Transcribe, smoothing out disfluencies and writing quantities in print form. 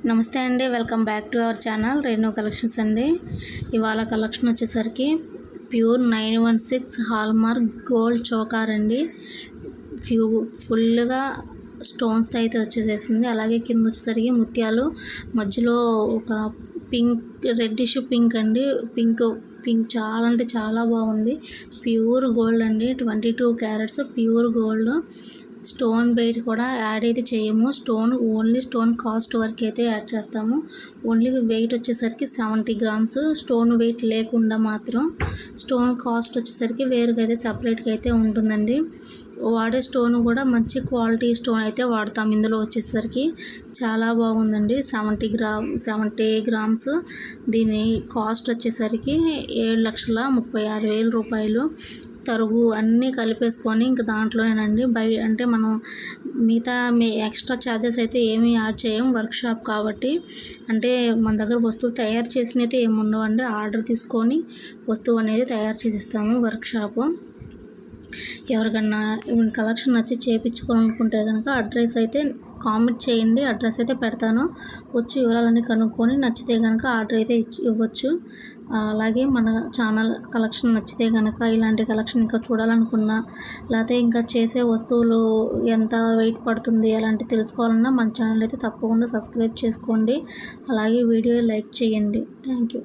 నమస్తే అండి, welcome back to our channel Renu collections అండి. ఇవాళ కలెక్షన్ వచ్చేసరికి ప్యూర్ 916 హాల్మార్క్ గోల్డ్ చోకార్ అండి. ఫుల్గా స్టోన్స్ అయితే వచ్చేసేసింది. అలాగే కింద వచ్చేసరికి ముత్యాలు, మధ్యలో ఒక పింక్ రెడ్డిష్ పింక్ అండి. పింక్ చాలా అంటే చాలా బాగుంది. ప్యూర్ గోల్డ్ అండి, 22 carrots pure gold. Stone wait కూడా యాడ్ అయితే చేయము. ఓన్లీ స్టోన్ కాస్ట్ వరకు అయితే యాడ్ చేస్తాము. ఓన్లీ వెయిట్ వచ్చేసరికి 70 గ్రామ్స్. స్టోన్ వెయిట్ లేకుండా మాత్రం స్టోన్ కాస్ట్ వచ్చేసరికి వేరుగా అయితే సపరేట్గా అయితే ఉంటుందండి. వాడే స్టోన్ కూడా మంచి క్వాలిటీ స్టోన్ అయితే వాడతాం. ఇందులో వచ్చేసరికి చాలా బాగుందండి. 70 గ్రామ్స్. దీని కాస్ట్ వచ్చేసరికి 7,36,000 రూపాయలు. తరుగు అన్నీ కలిపేసుకొని ఇంక దాంట్లోనేనండి. అంటే మనం మిగతా ఎక్స్ట్రా ఛార్జెస్ అయితే ఏమీ యాడ్ చేయం, వర్క్షాప్ కాబట్టి. అంటే మన దగ్గర వస్తువులు తయారు చేసిన అయితే ఏమి ఉండవండి. ఆర్డర్ తీసుకొని వస్తువు అనేది తయారు చేసిస్తాము వర్క్షాపు. ఎవరికన్నా కలెక్షన్ నచ్చి చేయించుకోవాలనుకుంటే కనుక అడ్రస్ అయితే కామెంట్ చేయండి, అడ్రస్ అయితే పెడతాను. వచ్చి వివరాలన్నీ కనుక్కొని నచ్చితే కనుక ఆర్డర్ అయితే ఇవ్వచ్చు. అలాగే మన ఛానల్ కలెక్షన్ నచ్చితే కనుక ఇలాంటి కలెక్షన్ ఇంకా చూడాలనుకున్నా, లేకపోతే ఇంకా చేసే వస్తువులు ఎంత వెయిట్ పడుతుంది అలాంటి తెలుసుకోవాలన్నా మన ఛానల్ అయితే తప్పకుండా సబ్స్క్రైబ్ చేసుకోండి. అలాగే వీడియో లైక్ చేయండి. Thank you.